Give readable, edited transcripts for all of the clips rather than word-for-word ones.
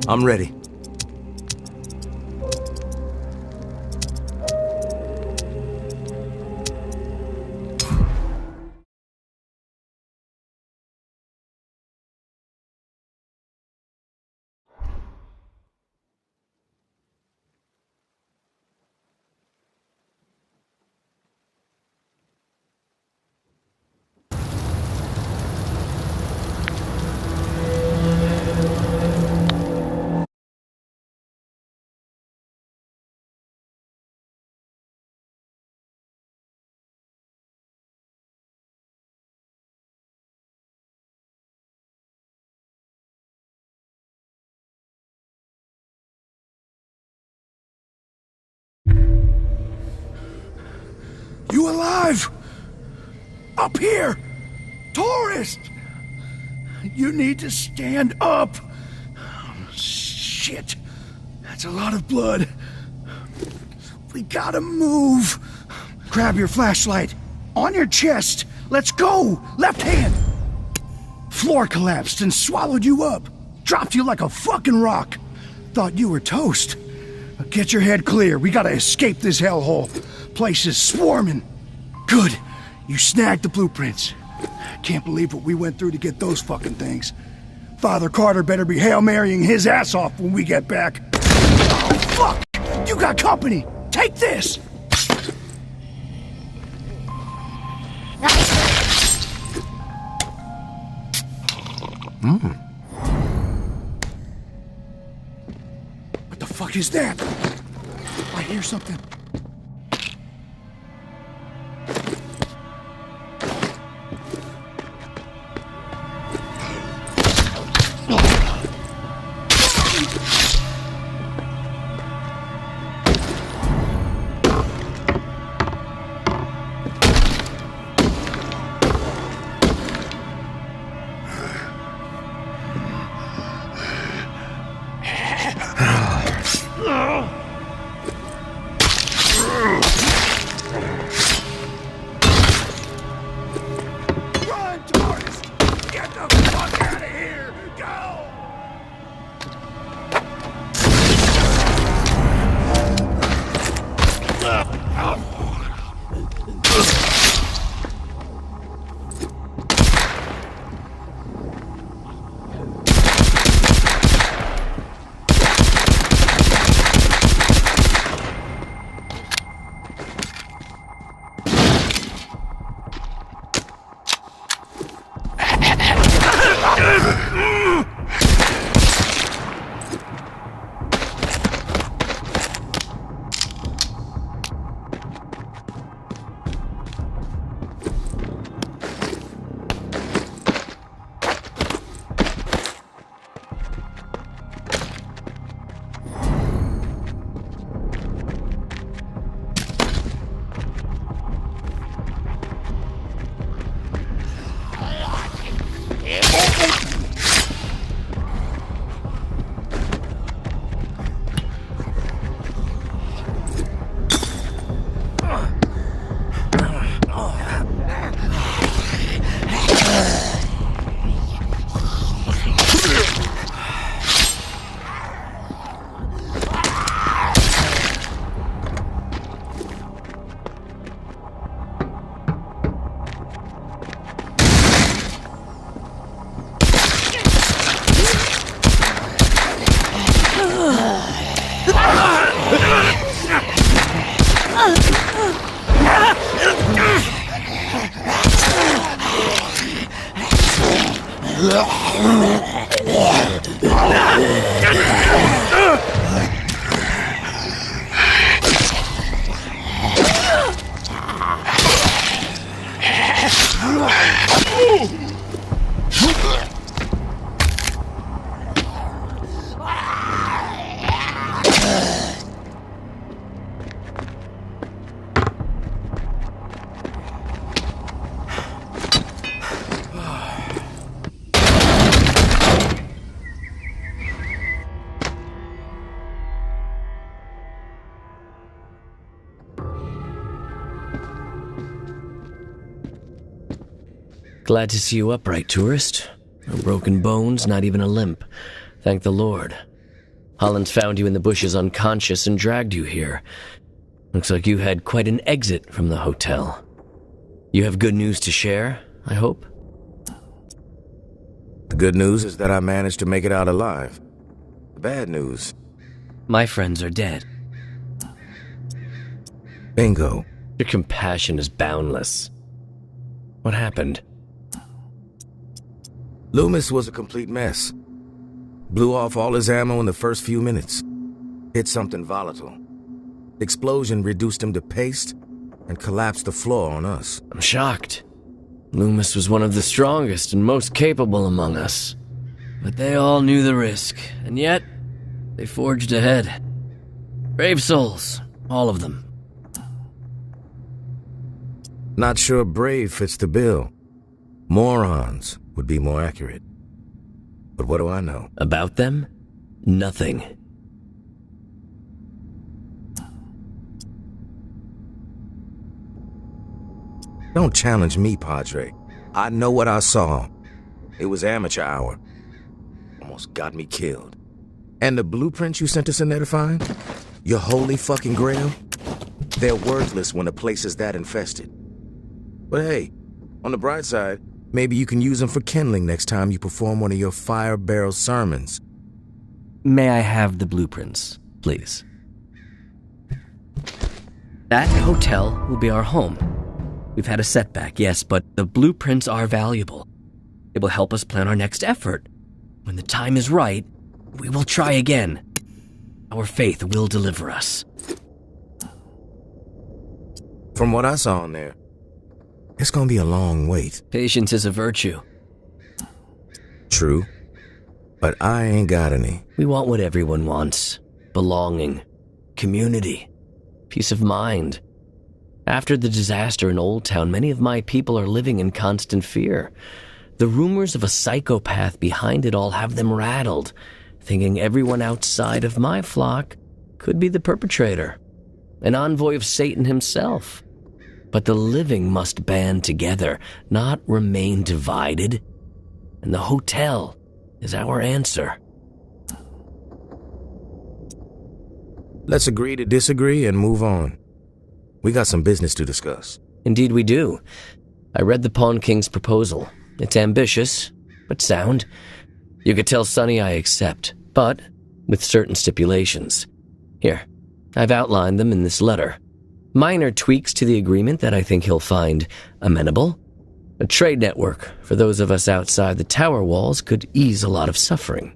I'm ready. You alive? Up here! Tourist! You need to stand up! Oh, shit. That's a lot of blood. We gotta move. Grab your flashlight. On your chest. Let's go! Left hand! Floor collapsed and swallowed you up. Dropped you like a fucking rock. Thought you were toast. Get your head clear. We gotta escape this hellhole. Place is swarming. Good. You snagged the blueprints. Can't believe what we went through to get those fucking things. Father Carter better be Hail Marying his ass off when we get back. Oh, fuck! You got company! Take this! What the fuck is that? I hear something. Glad to see you upright, tourist. No broken bones, not even a limp. Thank the Lord. Holland found you in the bushes unconscious and dragged you here. Looks like you had quite an exit from the hotel. You have good news to share, I hope? The good news is that I managed to make it out alive. The bad news... My friends are dead. Bingo. Your compassion is boundless. What happened? Loomis was a complete mess. Blew off all his ammo in the first few minutes. Hit something volatile. The explosion reduced him to paste and collapsed the floor on us. I'm shocked. Loomis was one of the strongest and most capable among us. But they all knew the risk, and yet they forged ahead. Brave souls, all of them. Not sure brave fits the bill. Morons would be more accurate. But what do I know? About them? Nothing. Don't challenge me, Padre. I know what I saw. It was amateur hour. Almost got me killed. And the blueprints you sent us in there to find? Your holy fucking grail? They're worthless when a place is that infested. But hey, on the bright side, maybe you can use them for kindling next time you perform one of your fire barrel sermons. May I have the blueprints, please? That hotel will be our home. We've had a setback, yes, but the blueprints are valuable. It will help us plan our next effort. When the time is right, we will try again. Our faith will deliver us. From what I saw in there, it's gonna be a long wait. Patience is a virtue. True, but I ain't got any. We want what everyone wants. Belonging, community, peace of mind. After the disaster in Old Town, many of my people are living in constant fear. The rumors of a psychopath behind it all have them rattled, thinking everyone outside of my flock could be the perpetrator, an envoy of Satan himself. But the living must band together, not remain divided. And the hotel is our answer. Let's agree to disagree and move on. We got some business to discuss. Indeed we do. I read the Pawn King's proposal. It's ambitious, but sound. You could tell Sonny I accept, but with certain stipulations. Here, I've outlined them in this letter. Minor tweaks to the agreement that I think he'll find amenable. A trade network for those of us outside the tower walls could ease a lot of suffering.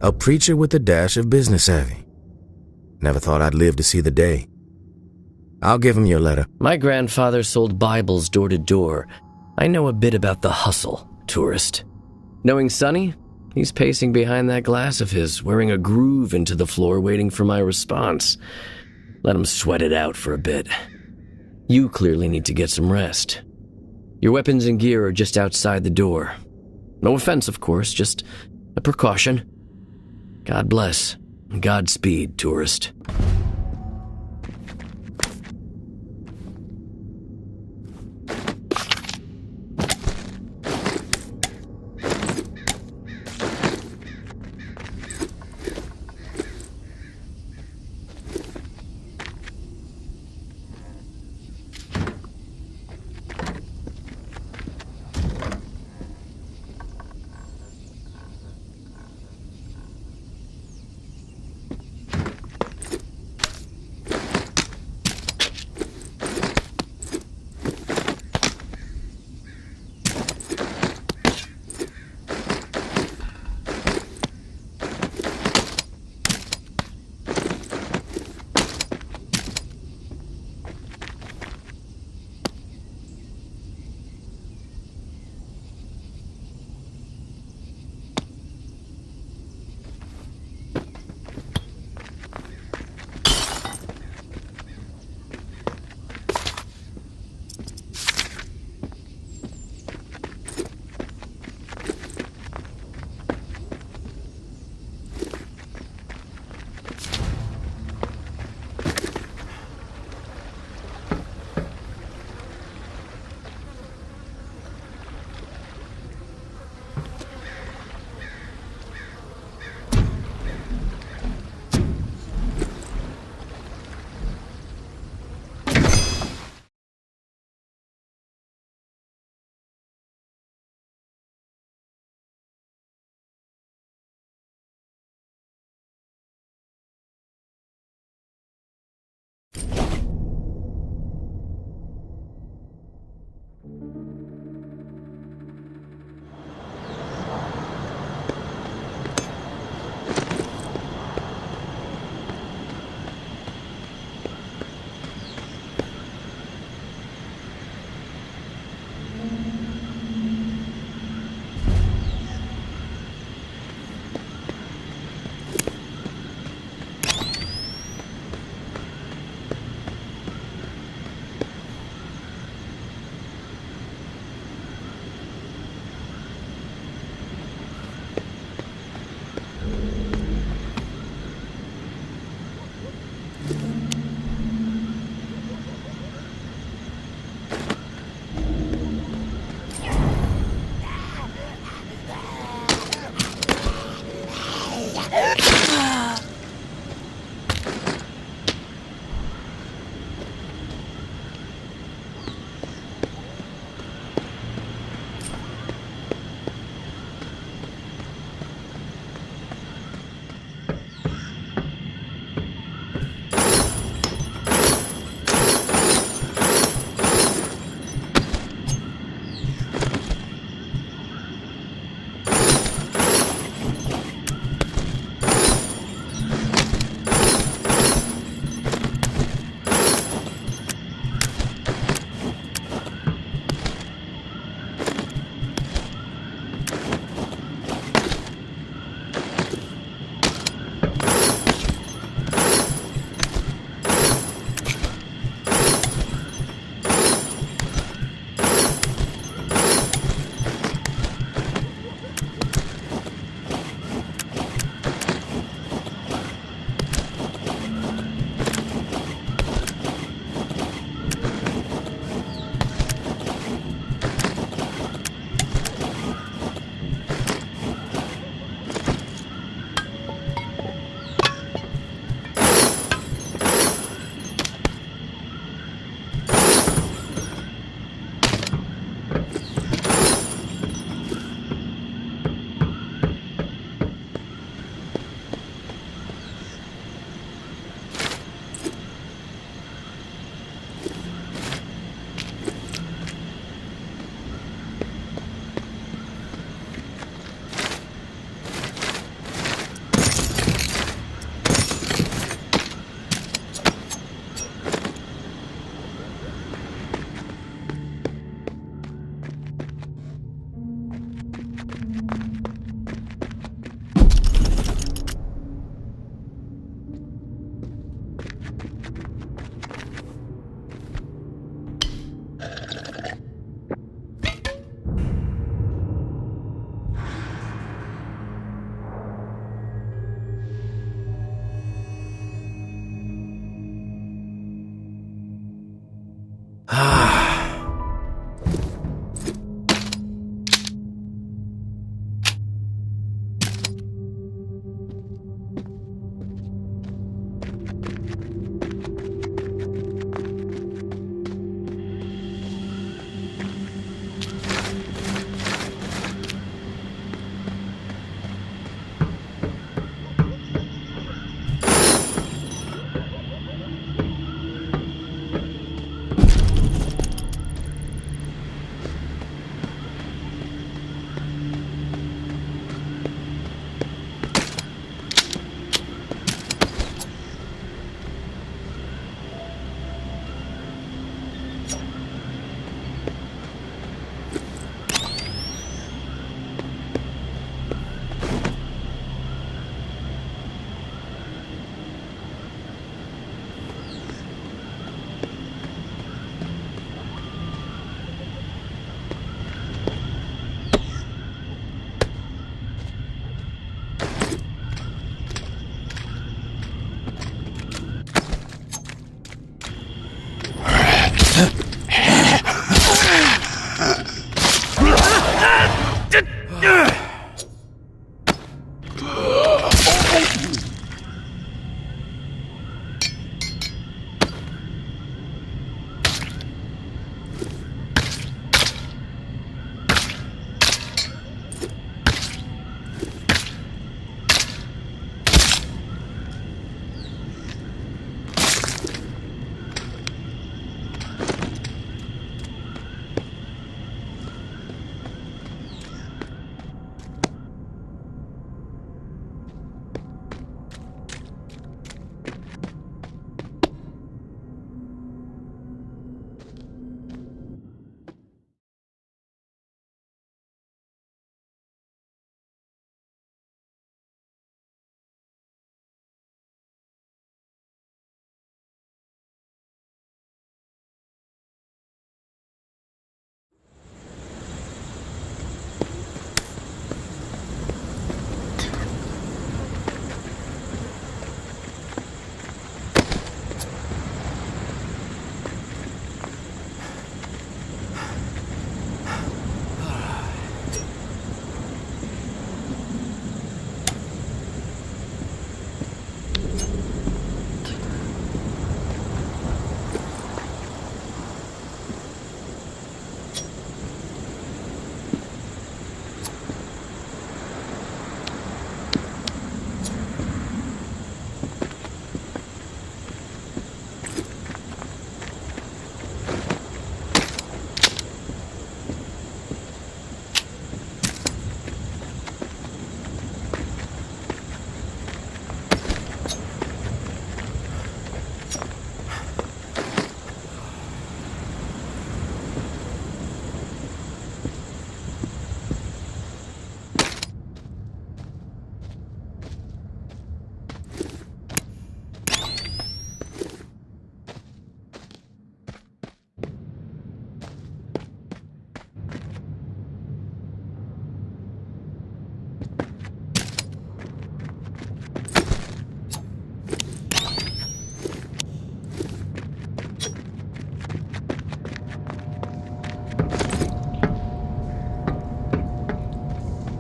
A preacher with a dash of business savvy. Never thought I'd live to see the day. I'll give him your letter. My grandfather sold Bibles door to door. I know a bit about the hustle, tourist. Knowing Sonny, he's pacing behind that glass of his, wearing a groove into the floor, waiting for my response. Let him sweat it out for a bit. You clearly need to get some rest. Your weapons and gear are just outside the door. No offense, of course, just a precaution. God bless. Godspeed, tourist.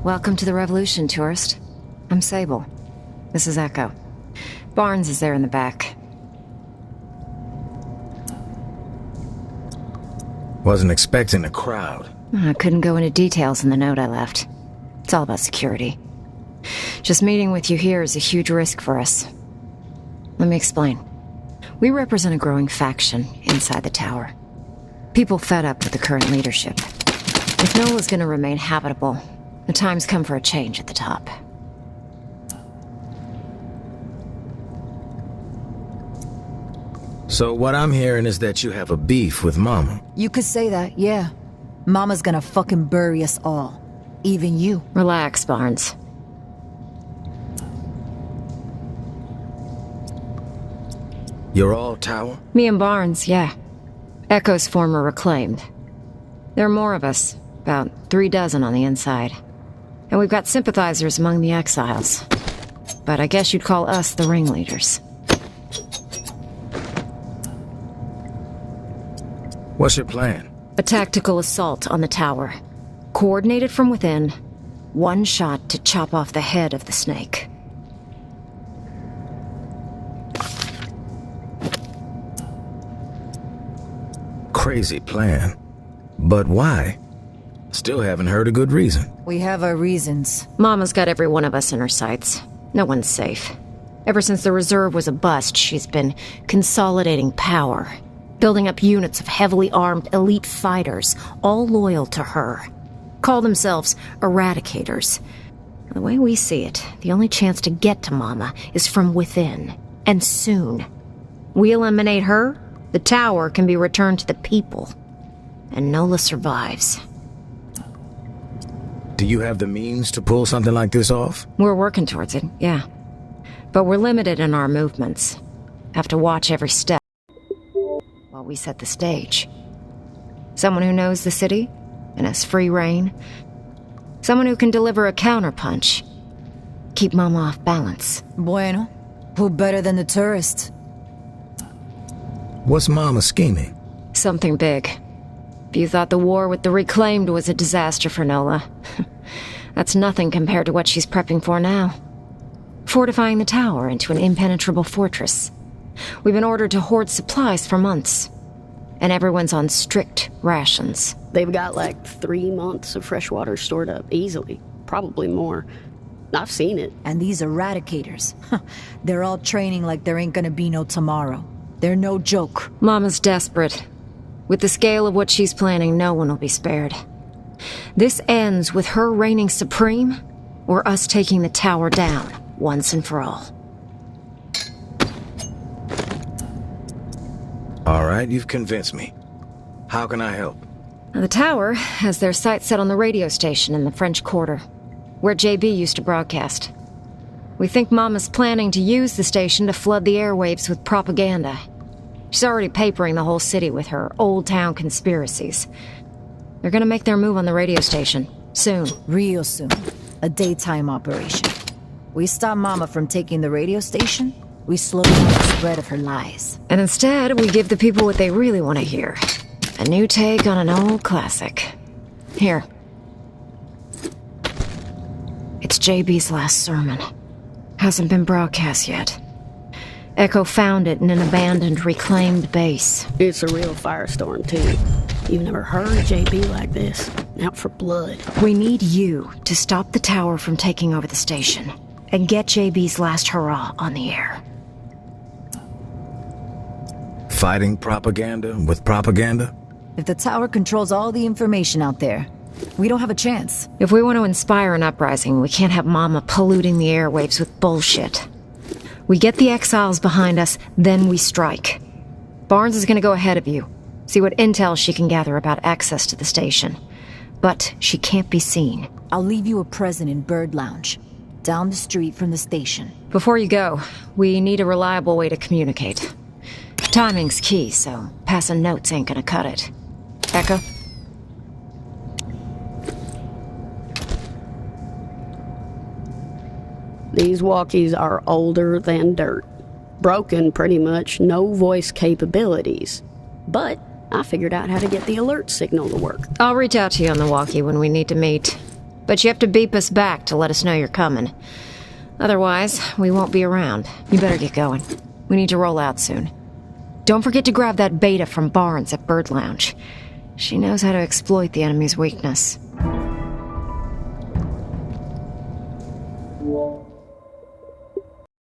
Welcome to the Revolution, tourist. I'm Sable. This is Echo. Barnes is there in the back. Wasn't expecting a crowd. I couldn't go into details in the note I left. It's all about security. Just meeting with you here is a huge risk for us. Let me explain. We represent a growing faction inside the tower. People fed up with the current leadership. If Nola's gonna remain habitable, the time's come for a change at the top. So what I'm hearing is that you have a beef with Mama. You could say that, yeah. Mama's gonna fucking bury us all. Even you. Relax, Barnes. You're all tower? Me and Barnes, yeah. Echo's former reclaimed. There are more of us, about 36 on the inside. And we've got sympathizers among the exiles. But I guess you'd call us the ringleaders. What's your plan? A tactical assault on the tower. Coordinated from within. One shot to chop off the head of the snake. Crazy plan. But why? Still haven't heard a good reason. We have our reasons. Mama's got every one of us in her sights. No one's safe. Ever since the reserve was a bust, she's been consolidating power. Building up units of heavily armed elite fighters, all loyal to her. Call themselves eradicators. The way we see it, the only chance to get to Mama is from within. And soon. We eliminate her, the tower can be returned to the people. And Nola survives. Do you have the means to pull something like this off? We're working towards it, yeah. But we're limited in our movements. Have to watch every step while we set the stage. Someone who knows the city and has free reign. Someone who can deliver a counterpunch. Keep Mama off balance. Bueno, who better than the tourist? What's Mama scheming? Something big. If you thought the war with the Reclaimed was a disaster for Nola, that's nothing compared to what she's prepping for now. Fortifying the tower into an impenetrable fortress. We've been ordered to hoard supplies for months. And everyone's on strict rations. They've got like 3 months of fresh water stored up, easily. Probably more. I've seen it. And these eradicators, they're all training like there ain't gonna be no tomorrow. They're no joke. Mama's desperate. With the scale of what she's planning, no one will be spared. This ends with her reigning supreme, or us taking the tower down, once and for all. All right, you've convinced me. How can I help? The tower has their sights set on the radio station in the French Quarter, where JB used to broadcast. We think Mama's planning to use the station to flood the airwaves with propaganda. She's already papering the whole city with her old town conspiracies. They're gonna make their move on the radio station, soon. Real soon. A daytime operation. We stop Mama from taking the radio station, we slow down the spread of her lies. And instead, we give the people what they really want to hear. A new take on an old classic. Here. It's JB's last sermon. Hasn't been broadcast yet. Echo found it in an abandoned, reclaimed base. It's a real firestorm, too. You've never heard JB like this. Out for blood. We need you to stop the tower from taking over the station and get JB's last hurrah on the air. Fighting propaganda with propaganda? If the tower controls all the information out there, we don't have a chance. If we want to inspire an uprising, we can't have Mama polluting the airwaves with bullshit. We get the exiles behind us, then we strike. Barnes is going to go ahead of you. See what intel she can gather about access to the station. But she can't be seen. I'll leave you a present in Bird Lounge, down the street from the station. Before you go, we need a reliable way to communicate. Timing's key, so passing notes ain't gonna cut it. Echo? These walkies are older than dirt. Broken, pretty much, no voice capabilities. But I figured out how to get the alert signal to work. I'll reach out to you on the walkie when we need to meet. But you have to beep us back to let us know you're coming. Otherwise, we won't be around. You better get going. We need to roll out soon. Don't forget to grab that beta from Barnes at Bird Lounge. She knows how to exploit the enemy's weakness.